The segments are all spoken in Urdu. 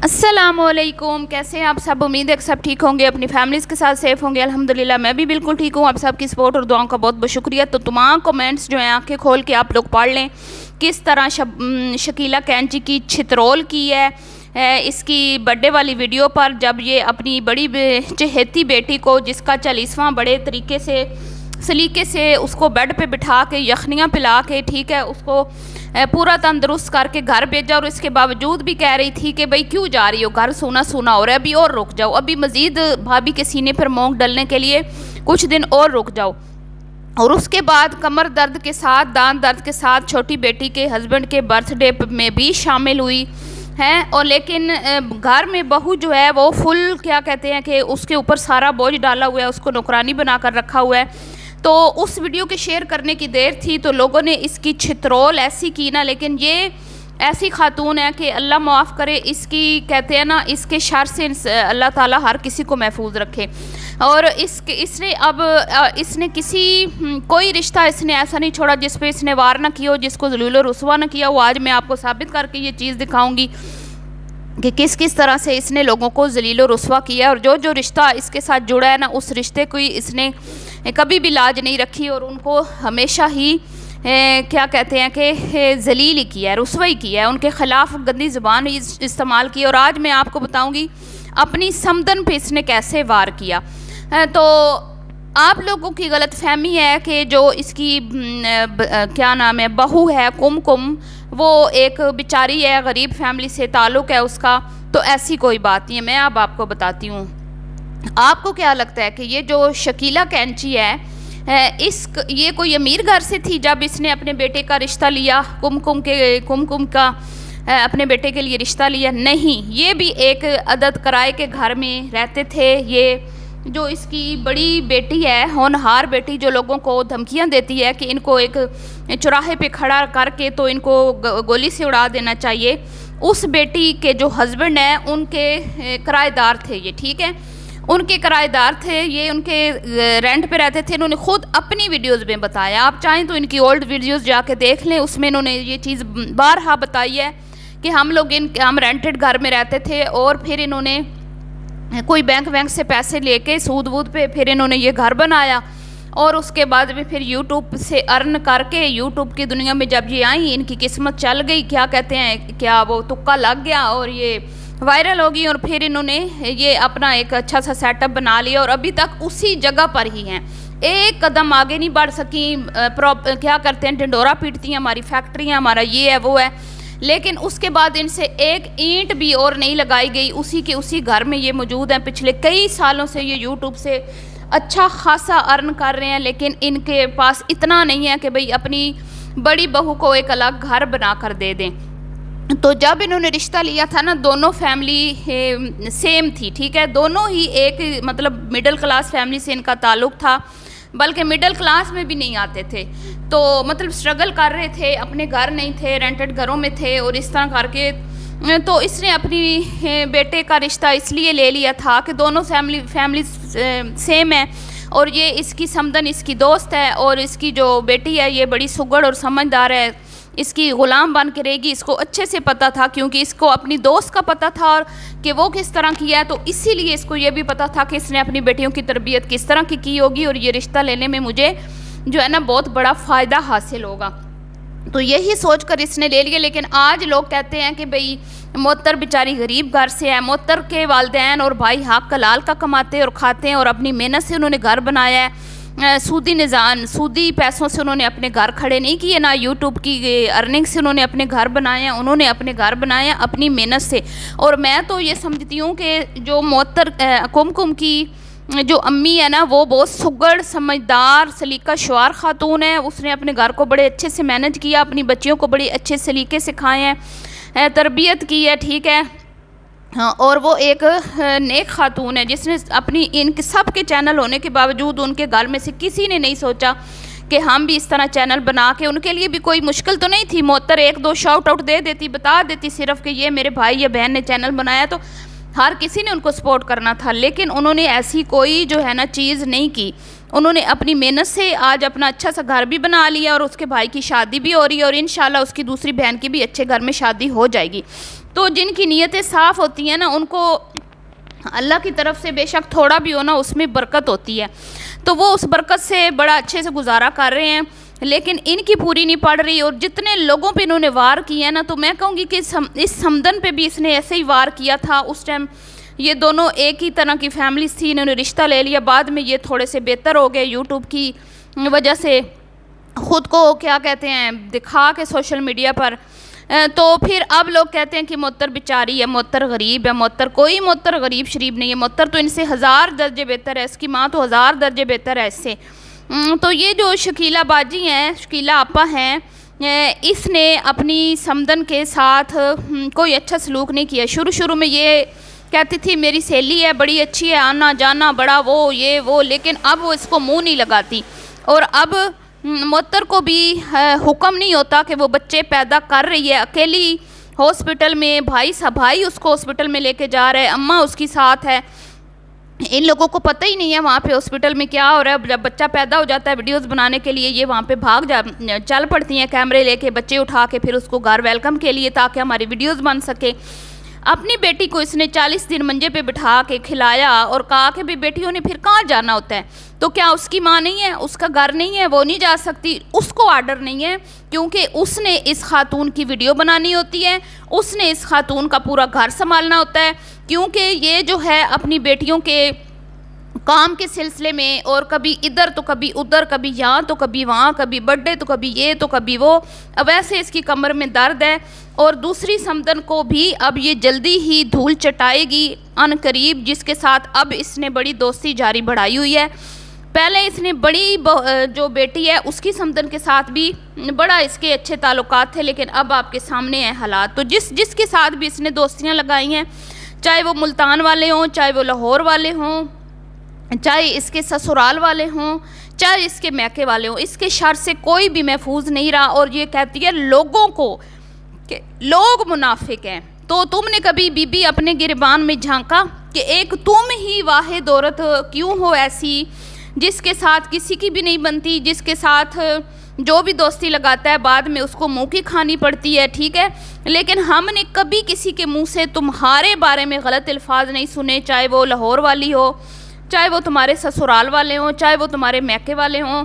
السلام علیکم، کیسے ہیں آپ سب؟ امید ہے کہ سب ٹھیک ہوں گے، اپنی فیملیز کے ساتھ سیف ہوں گے۔ الحمدللہ میں بھی بالکل ٹھیک ہوں۔ آپ سب کی سپورٹ اور دعاؤں کا بہت بہت شکریہ۔ تو تمام کومنٹس جو ہیں آنکھیں کھول کے آپ لوگ پڑھ لیں، کس طرح شکیلہ کینچی کی چھترول کی ہے اس کی برتھڈے والی ویڈیو پر، جب یہ اپنی بڑی چہیتی بیٹی کو، جس کا 40واں بڑے طریقے سے سلیقے سے اس کو بیڈ پہ بٹھا کے یخنیاں پلا کے، ٹھیک ہے، اس کو پورا تندرست کر کے گھر بھیجا، اور اس کے باوجود بھی کہہ رہی تھی کہ بھئی کیوں جا رہی ہو، گھر سونا سونا ہو رہا ہے، ابھی اور رک جاؤ، ابھی مزید بھابھی کے سینے پر مونگ ڈلنے کے لیے کچھ دن اور رک جاؤ۔ اور اس کے بعد کمر درد کے ساتھ، دانت درد کے ساتھ چھوٹی بیٹی کے ہسبینڈ کے برتھ ڈے میں بھی شامل ہوئی ہیں، اور لیکن گھر میں بہو جو ہے وہ فل کیا کہتے ہیں کہ اس کے اوپر سارا بوجھ ڈالا ہوا ہے، اس کو نوکرانی بنا کر رکھا ہوا ہے۔ تو اس ویڈیو کے شیئر کرنے کی دیر تھی تو لوگوں نے اس کی چھترول ایسی کی نا، لیکن یہ ایسی خاتون ہے کہ اللہ معاف کرے، اس کی کہتے ہیں نا، اس کے شر سے اللہ تعالیٰ ہر کسی کو محفوظ رکھے۔ اور اس نے اب اس نے کوئی رشتہ اس نے ایسا نہیں چھوڑا جس پہ اس نے وار نہ کیا ہو، جس کو ذلیل و رسوا نہ کیا ہو۔ آج میں آپ کو ثابت کر کے یہ چیز دکھاؤں گی کہ کس طرح سے اس نے لوگوں کو ذلیل و رسوا کیا ہے، اور جو رشتہ اس کے ساتھ جڑا ہے نا، اس رشتے کو اس نے کبھی بھی لاج نہیں رکھی، اور ان کو ہمیشہ ہی کیا کہتے ہیں کہ ذلیل ہی کیا ہے، رسوائی کیا ہے، ان کے خلاف گندی زبان استعمال کی۔ اور آج میں آپ کو بتاؤں گی اپنی سمدن پہ اس نے کیسے وار کیا۔ تو آپ لوگوں کی غلط فہمی ہے کہ جو اس کی کیا نام ہے، بہو ہے کم، وہ ایک بیچاری ہے، غریب فیملی سے تعلق ہے اس کا، تو ایسی کوئی بات نہیں ہے۔ میں اب آپ کو بتاتی ہوں، آپ کو کیا لگتا ہے کہ یہ جو شکیلہ کینچی ہے، یہ کوئی امیر گھر سے تھی جب اس نے اپنے بیٹے کا رشتہ لیا، کم کا اپنے بیٹے کے لیے رشتہ لیا؟ نہیں، یہ بھی ایک عدد کرائے کے گھر میں رہتے تھے۔ یہ جو اس کی بڑی بیٹی ہے، ہونہار بیٹی، جو لوگوں کو دھمکیاں دیتی ہے کہ ان کو ایک چوراہے پہ کھڑا کر کے تو ان کو گولی سے اڑا دینا چاہیے، اس بیٹی کے جو ہسبینڈ ہیں ان کے کرایہ دار تھے یہ، ٹھیک ہے، ان کے کرایہ دار تھے یہ، ان کے رینٹ پہ رہتے تھے۔ انہوں نے خود اپنی ویڈیوز میں بتایا، آپ چاہیں تو ان کی اولڈ ویڈیوز جا کے دیکھ لیں، اس میں انہوں نے یہ چیز بارہا بتائی ہے کہ ہم رینٹڈ گھر میں رہتے تھے، اور پھر انہوں نے کوئی بینک سے پیسے لے کے سود وود پہ پھر انہوں نے یہ گھر بنایا، اور اس کے بعد میں پھر یوٹیوب سے ارن کر کے یوٹیوب کی دنیا میں جب یہ آئیں، ان کی قسمت چل گئی، کیا کہتے ہیں، کیا وہ تکا لگ گیا اور یہ وائرل ہوگی، اور پھر انہوں نے یہ اپنا ایک اچھا سا سیٹ اپ بنا لیا، اور ابھی تک اسی جگہ پر ہی ہیں، ایک قدم آگے نہیں بڑھ سکیں۔ کیا کرتے ہیں، ڈنڈورا پیٹتی ہیں، ہماری فیکٹری ہیں، ہمارا یہ ہے وہ ہے، لیکن اس کے بعد ان سے ایک اینٹ بھی اور نہیں لگائی گئی، اسی گھر میں یہ موجود ہیں۔ پچھلے کئی سالوں سے یہ یوٹیوب سے اچھا خاصا ارن کر رہے ہیں، لیکن ان کے پاس اتنا نہیں ہے کہ بھئی اپنی بڑی بہو کو ایک الگ گھر بنا کر دے دیں۔ تو جب انہوں نے رشتہ لیا تھا نا، دونوں فیملی سیم تھی، ٹھیک ہے، دونوں ہی ایک مطلب مڈل کلاس فیملی سے ان کا تعلق تھا، بلکہ مڈل کلاس میں بھی نہیں آتے تھے، تو مطلب سٹرگل کر رہے تھے، اپنے گھر نہیں تھے، رینٹڈ گھروں میں تھے، اور اس طرح کر کے تو اس نے اپنی بیٹے کا رشتہ اس لیے لے لیا تھا کہ دونوں فیملی سیم ہے، اور یہ اس کی سمدن اس کی دوست ہے، اور اس کی جو بیٹی ہے یہ بڑی سگڑ اور سمجھدار ہے، اس کی غلام بن کے رہے گی، اس کو اچھے سے پتہ تھا، کیونکہ اس کو اپنی دوست کا پتہ تھا اور کہ وہ کس طرح کیا ہے، تو اسی لیے اس کو یہ بھی پتہ تھا کہ اس نے اپنی بیٹیوں کی تربیت کس طرح کی ہوگی، اور یہ رشتہ لینے میں مجھے جو ہے نا بہت بڑا فائدہ حاصل ہوگا، تو یہی سوچ کر اس نے لے لیا۔ لیکن آج لوگ کہتے ہیں کہ بھئی معطر بیچاری غریب گھر سے ہے، معطر کے والدین اور بھائی حق حلال کا کماتے اور کھاتے ہیں، اور اپنی محنت سے انہوں نے گھر بنایا ہے، سودی پیسوں سے انہوں نے اپنے گھر کھڑے نہیں کیے، نہ یوٹیوب کی ارننگ سے انہوں نے اپنے گھر بنائے ہیں، انہوں نے اپنے گھر بنائے ہیں اپنی محنت سے۔ اور میں تو یہ سمجھتی ہوں کہ جو معطر کم کی جو امی ہے نا، وہ بہت سگڑ سمجھدار سلیقہ شعار خاتون ہے، اس نے اپنے گھر کو بڑے اچھے سے مینج کیا، اپنی بچیوں کو بڑے اچھے سلیقے سے کھائے ہیں، تربیت کی ہے، ٹھیک ہے، اور وہ ایک نیک خاتون ہے جس نے اپنی ان کے سب کے چینل ہونے کے باوجود ان کے گھر میں سے کسی نے نہیں سوچا کہ ہم بھی اس طرح چینل بنا کے، ان کے لیے بھی کوئی مشکل تو نہیں تھی، معطر ایک دو شاؤٹ آؤٹ دے دیتی، بتا دیتی صرف کہ یہ میرے بھائی یا بہن نے چینل بنایا، تو ہر کسی نے ان کو سپورٹ کرنا تھا، لیکن انہوں نے ایسی کوئی جو ہے نا چیز نہیں کی، انہوں نے اپنی محنت سے آج اپنا اچھا سا گھر بھی بنا لیا، اور اس کے بھائی کی شادی بھی ہو رہی ہے، اور انشاءاللہ اس کی دوسری بہن کی بھی اچھے گھر میں شادی ہو جائے گی۔ تو جن کی نیتیں صاف ہوتی ہیں نا ان کو اللہ کی طرف سے بے شک تھوڑا بھی ہو نا اس میں برکت ہوتی ہے، تو وہ اس برکت سے بڑا اچھے سے گزارا کر رہے ہیں، لیکن ان کی پوری نہیں پڑ رہی۔ اور جتنے لوگوں پہ انہوں نے وار کیا ہے نا، تو میں کہوں گی کہ اس سمدن پہ بھی اس نے ایسے ہی وار کیا تھا۔ اس ٹائم یہ دونوں ایک ہی طرح کی فیملیز تھی، انہوں نے رشتہ لے لیا، بعد میں یہ تھوڑے سے بہتر ہو گئے یوٹیوب کی وجہ سے، خود کو کیا کہتے ہیں دکھا کے سوشل میڈیا پر، تو پھر اب لوگ کہتے ہیں کہ معطر بیچاری ہے، معطر غریب ہے، معطر کوئی معطر غریب شریف نہیں ہے، معطر تو ان سے 1000 درجے بہتر ہے، اس کی ماں تو 1000 درجے بہتر ہے اس سے۔ تو یہ جو شکیلہ باجی ہیں، شکیلہ آپا ہیں، اس نے اپنی سمدن کے ساتھ کوئی اچھا سلوک نہیں کیا۔ شروع میں یہ کہتی تھی میری سہیلی ہے، بڑی اچھی ہے، آنا جانا بڑا وہ یہ وہ، لیکن اب وہ اس کو منہ نہیں لگاتی، اور اب معطر کو بھی حکم نہیں ہوتا کہ وہ بچے پیدا کر رہی ہے اکیلی ہاسپٹل میں، بھائی اس کو ہاسپٹل میں لے کے جا رہا ہے، اماں اس کی ساتھ ہے، ان لوگوں کو پتہ ہی نہیں ہے وہاں پہ ہاسپٹل میں کیا ہو رہا ہے۔ جب بچہ پیدا ہو جاتا ہے ویڈیوز بنانے کے لیے یہ وہاں پہ چل پڑتی ہیں کیمرے لے کے، بچے اٹھا کے پھر اس کو گھر ویلکم کے لیے تاکہ ہماری ویڈیوز بن سکے۔ اپنی بیٹی کو اس نے 40 دن منجے پہ بٹھا کے کھلایا اور کہا کہ بیٹیوں نے پھر کہاں جانا ہوتا ہے، تو کیا اس کی ماں نہیں ہے، اس کا گھر نہیں ہے، وہ نہیں جا سکتی، اس کو آرڈر نہیں ہے، کیونکہ اس نے اس خاتون کی ویڈیو بنانی ہوتی ہے، اس نے اس خاتون کا پورا گھر سنبھالنا ہوتا ہے، کیونکہ یہ جو ہے اپنی بیٹیوں کے کام کے سلسلے میں، اور کبھی ادھر تو کبھی ادھر، کبھی یہاں تو کبھی وہاں، کبھی برتھ ڈے تو کبھی یہ تو کبھی وہ، اب ایسے اس کی کمر میں درد ہے، اور دوسری سمدن کو بھی اب یہ جلدی ہی دھول چٹائے گی ان قریب، جس کے ساتھ اب اس نے بڑی دوستی جاری بڑھائی ہوئی ہے۔ پہلے اس نے بڑی جو بیٹی ہے اس کی سمدن کے ساتھ بھی بڑا اس کے اچھے تعلقات تھے، لیکن اب آپ کے سامنے ہیں حالات، تو جس کے ساتھ بھی اس نے دوستیاں لگائی ہیں، چاہے وہ ملتان والے ہوں، چاہے وہ لاہور والے ہوں، چاہے اس کے سسرال والے ہوں، چاہے اس کے میکے والے ہوں، اس کے شر سے کوئی بھی محفوظ نہیں رہا۔ اور یہ کہتی ہے لوگوں کو کہ لوگ منافق ہیں، تو تم نے کبھی بی بی اپنے گریبان میں جھانکا کہ ایک تم ہی واحد عورت کیوں ہو ایسی جس کے ساتھ کسی کی بھی نہیں بنتی، جس کے ساتھ جو بھی دوستی لگاتا ہے بعد میں اس کو منہ کی کھانی پڑتی ہے، ٹھیک ہے، لیکن ہم نے کبھی کسی کے منہ سے تمہارے بارے میں غلط الفاظ نہیں سنے، چاہے وہ لاہور والی ہو، چاہے وہ تمہارے سسرال والے ہوں، چاہے وہ تمہارے میکے والے ہوں،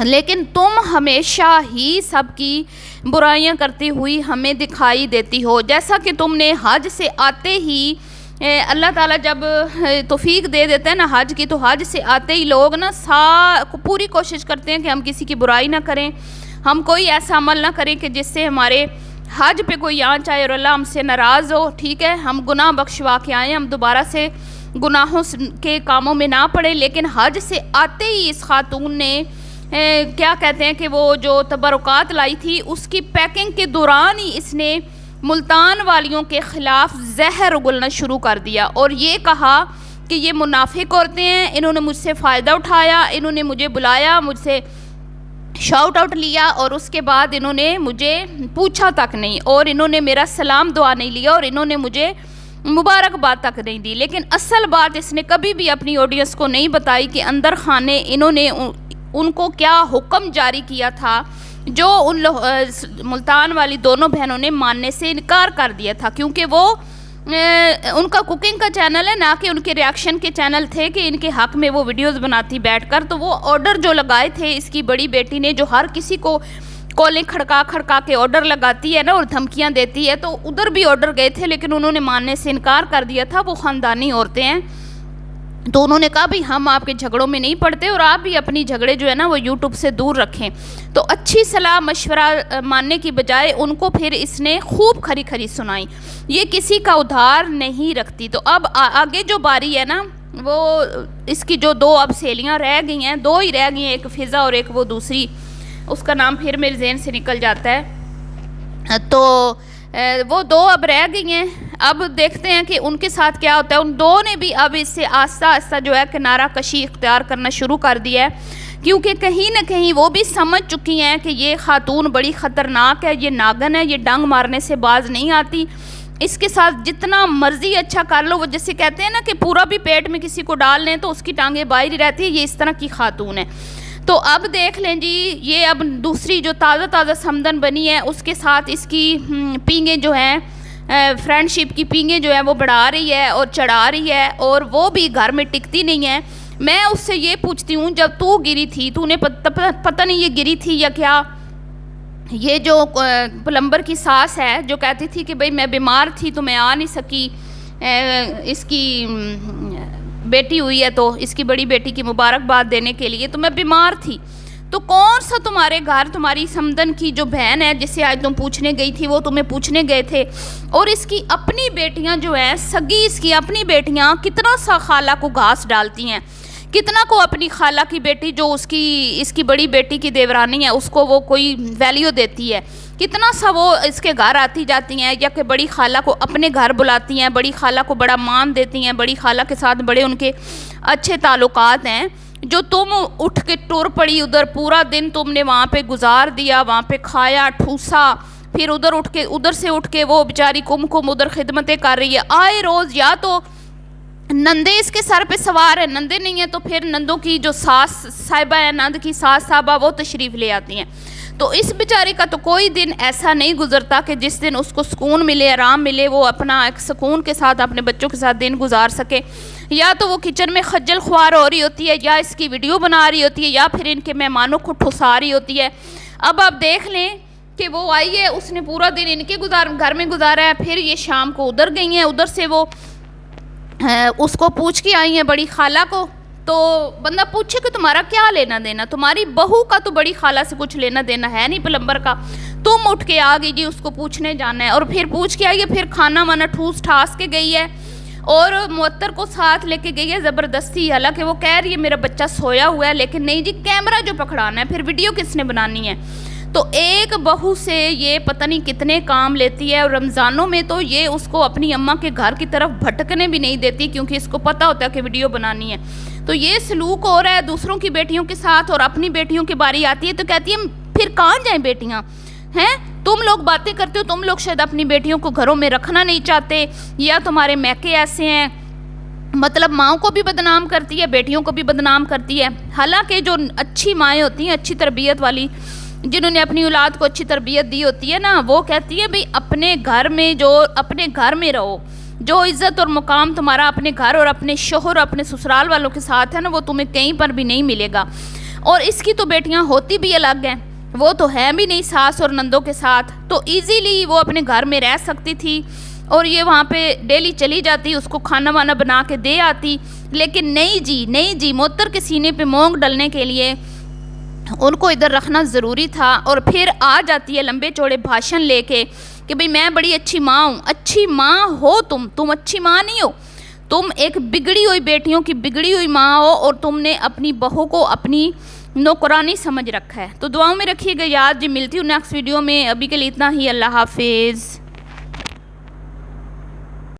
لیکن تم ہمیشہ ہی سب کی برائیاں کرتی ہوئی ہمیں دکھائی دیتی ہو، جیسا کہ تم نے حج سے آتے ہی اللہ تعالیٰ جب توفیق دے دیتا ہے نا حج کی، تو حج سے آتے ہی لوگ نا پوری کوشش کرتے ہیں کہ ہم کسی کی برائی نہ کریں، ہم کوئی ایسا عمل نہ کریں کہ جس سے ہمارے حج پہ کوئی آن چاہے اور اللہ ہم سے ناراض ہو، ٹھیک ہے، ہم گناہ بخشوا کے آئیں، ہم دوبارہ سے گناہوں کے کاموں میں نہ پڑے، لیکن حج سے آتے ہی اس خاتون نے کیا کہتے ہیں کہ وہ جو تبرکات لائی تھی اس کی پیکنگ کے دوران ہی اس نے ملتان والیوں کے خلاف زہر اگلنا شروع کر دیا، اور یہ کہا کہ یہ منافق عورتیں ہیں، انہوں نے مجھ سے فائدہ اٹھایا، انہوں نے مجھے بلایا، مجھ سے شاؤٹ آؤٹ لیا، اور اس کے بعد انہوں نے مجھے پوچھا تک نہیں، اور انہوں نے میرا سلام دعا نہیں لیا، اور انہوں نے مجھے مبارکباد تک نہیں دی۔ لیکن اصل بات اس نے کبھی بھی اپنی آڈینس کو نہیں بتائی کہ اندر خانے انہوں نے ان کو کیا حکم جاری کیا تھا، جو ان ملتان والی دونوں بہنوں نے ماننے سے انکار کر دیا تھا، کیونکہ وہ ان کا کوکنگ کا چینل ہے، نہ کہ ان کے ریاکشن کے چینل تھے کہ ان کے حق میں وہ ویڈیوز بناتی بیٹھ کر، تو وہ آرڈر جو لگائے تھے اس کی بڑی بیٹی نے، جو ہر کسی کو کالیں کھڑکا کے آرڈر لگاتی ہے نا اور دھمکیاں دیتی ہے، تو ادھر بھی آرڈر گئے تھے لیکن انہوں نے ماننے سے انکار کر دیا تھا، وہ خاندانی عورتیں ہیں، تو انہوں نے کہا بھی ہم آپ کے جھگڑوں میں نہیں پڑتے، اور آپ بھی اپنی جھگڑے جو ہے نا وہ یوٹیوب سے دور رکھیں، تو اچھی صلاح مشورہ ماننے کی بجائے ان کو پھر اس نے خوب کھری سنائی، یہ کسی کا ادھار نہیں رکھتی۔ تو اب آگے جو باری ہے نا وہ اس کی جو 2 اب سہیلیاں رہ گئی ہیں، 2 ہی رہ گئی ہیں، ایک فضا اور ایک وہ دوسری، اس کا نام پھر میرے ذہن سے نکل جاتا ہے، تو وہ 2 اب رہ گئی ہیں، اب دیکھتے ہیں کہ ان کے ساتھ کیا ہوتا ہے۔ ان 2 نے بھی اب اس سے آہستہ آہستہ جو ہے کنارہ کشی اختیار کرنا شروع کر دیا ہے، کیونکہ کہیں نہ کہیں وہ بھی سمجھ چکی ہیں کہ یہ خاتون بڑی خطرناک ہے، یہ ناگن ہے، یہ ڈنگ مارنے سے باز نہیں آتی، اس کے ساتھ جتنا مرضی اچھا کر لو، وہ جیسے کہتے ہیں نا کہ پورا بھی پیٹ میں کسی کو ڈال لیں تو اس کی ٹانگیں باہر ہی رہتی ہے، یہ اس طرح کی خاتون ہے۔ تو اب دیکھ لیں جی، یہ اب دوسری جو تازہ سمدن بنی ہے اس کے ساتھ اس کی پینگیں جو ہیں فرینڈ شپ کی پینگیں جو ہے وہ بڑھا رہی ہے اور چڑھا رہی ہے، اور وہ بھی گھر میں ٹکتی نہیں ہے۔ میں اس سے یہ پوچھتی ہوں، جب تو گری تھی تو نے پتہ نہیں یہ گری تھی یا کیا، یہ جو پلمبر کی ساس ہے جو کہتی تھی کہ بھئی میں بیمار تھی تو میں آ نہیں سکی، اس کی بیٹی ہوئی ہے تو اس کی بڑی بیٹی کی مبارکباد دینے کے لیے، تو میں بیمار تھی، تو کون سا تمہارے گھر تمہاری سمدن کی جو بہن ہے جس سے آج تم پوچھنے گئی تھی وہ تمہیں پوچھنے گئے تھے، اور اس کی اپنی بیٹیاں جو ہیں سگی، اس کی اپنی بیٹیاں کتنا سا خالہ کو گھاس ڈالتی ہیں، کتنا کو اپنی خالہ کی بیٹی جو اس کی بڑی بیٹی کی دیورانی ہے اس کو وہ کوئی ویلیو دیتی ہے، کتنا سا وہ اس کے گھر آتی جاتی ہیں، یا کہ بڑی خالہ کو اپنے گھر بلاتی ہیں، بڑی خالہ کو بڑا مان دیتی ہیں، بڑی خالہ کے ساتھ بڑے ان کے اچھے تعلقات ہیں، جو تم اٹھ کے ٹور پڑی ادھر، پورا دن تم نے وہاں پہ گزار دیا، وہاں پہ کھایا ٹھوسا، پھر ادھر سے اٹھ کے وہ بیچاری کم ادھر خدمتیں کر رہی ہے، آئے روز یا تو نندے اس کے سر پہ سوار ہے، نندے نہیں ہیں تو پھر نندوں کی جو ساس صاحبہ ہے، نند کی ساس صاحبہ وہ تشریف لے آتی ہیں، تو اس بیچاری کا تو کوئی دن ایسا نہیں گزرتا کہ جس دن اس کو سکون ملے، آرام ملے، وہ اپنا ایک سکون کے ساتھ اپنے بچوں کے ساتھ دن گزار سکے، یا تو وہ کچن میں خجل خوار ہو رہی ہوتی ہے، یا اس کی ویڈیو بنا رہی ہوتی ہے، یا پھر ان کے مہمانوں کو ٹھسا رہی ہوتی ہے۔ اب آپ دیکھ لیں کہ وہ آئی ہے، اس نے پورا دن ان کے گھر میں گزارا ہے، پھر یہ شام کو ادھر گئی ہیں، ادھر سے وہ اس کو پوچھ کے آئی ہیں بڑی خالہ کو، تو بندہ پوچھے کہ تمہارا کیا لینا دینا، تمہاری بہو کا تو بڑی خالہ سے کچھ لینا دینا ہے نہیں پلمبر کا، تم اٹھ کے آ گئی جی اس کو پوچھنے جانا ہے، اور پھر پوچھ کے آئی ہے، پھر کھانا وانا ٹھوس ٹھاس کے گئی ہے، اور معطر کو ساتھ لے کے گئی ہے زبردستی، حالانکہ وہ کہہ رہی ہے میرا بچہ سویا ہوا ہے، لیکن نہیں جی کیمرہ جو پکڑانا ہے، پھر ویڈیو کس نے بنانی ہے، تو ایک بہو سے یہ پتہ نہیں کتنے کام لیتی ہے، اور رمضانوں میں تو یہ اس کو اپنی اماں کے گھر کی طرف بھٹکنے بھی نہیں دیتی، کیونکہ اس کو پتہ ہوتا ہے کہ ویڈیو بنانی ہے، تو یہ سلوک ہو رہا ہے دوسروں کی بیٹیوں کے ساتھ، اور اپنی بیٹیوں کی باری آتی ہے تو کہتی ہے پھر کہاں جائیں بیٹیاں ہیں، تم لوگ باتیں کرتے ہو، تم لوگ شاید اپنی بیٹیوں کو گھروں میں رکھنا نہیں چاہتے، یا تمہارے میکے ایسے ہیں، مطلب ماؤں کو بھی بدنام کرتی ہے، بیٹیوں کو بھی بدنام کرتی ہے، حالانکہ جو اچھی مائیں ہوتی ہیں، اچھی تربیت والی، جنہوں نے اپنی اولاد کو اچھی تربیت دی ہوتی ہے نا، وہ کہتی ہے بھئی اپنے گھر میں رہو، جو عزت اور مقام تمہارا اپنے گھر اور اپنے شوہر اور اپنے سسرال والوں کے ساتھ ہے نا، وہ تمہیں کہیں پر بھی نہیں ملے گا، اور اس کی تو بیٹیاں ہوتی بھی الگ ہیں، وہ تو ہے بھی نہیں ساس اور نندوں کے ساتھ، تو ایزیلی وہ اپنے گھر میں رہ سکتی تھی، اور یہ وہاں پہ ڈیلی چلی جاتی، اس کو کھانا وانا بنا کے دے آتی، لیکن نہیں جی معطر کے سینے پہ مونگ ڈلنے کے لیے ان کو ادھر رکھنا ضروری تھا، اور پھر آ جاتی ہے لمبے چوڑے بھاشن لے کے کہ بھئی میں بڑی اچھی ماں ہوں، اچھی ماں ہو تم اچھی ماں نہیں ہو، تم ایک بگڑی ہوئی بیٹیوں کی بگڑی ہوئی ماں ہو، اور تم نے اپنی بہو کو اپنی نوکرانی سمجھ رکھا ہے، تو دعاؤں میں رکھیے گا یاد جی، ملتی ہوں نیکسٹ ویڈیو میں، ابھی کے لیے اتنا ہی، اللہ حافظ۔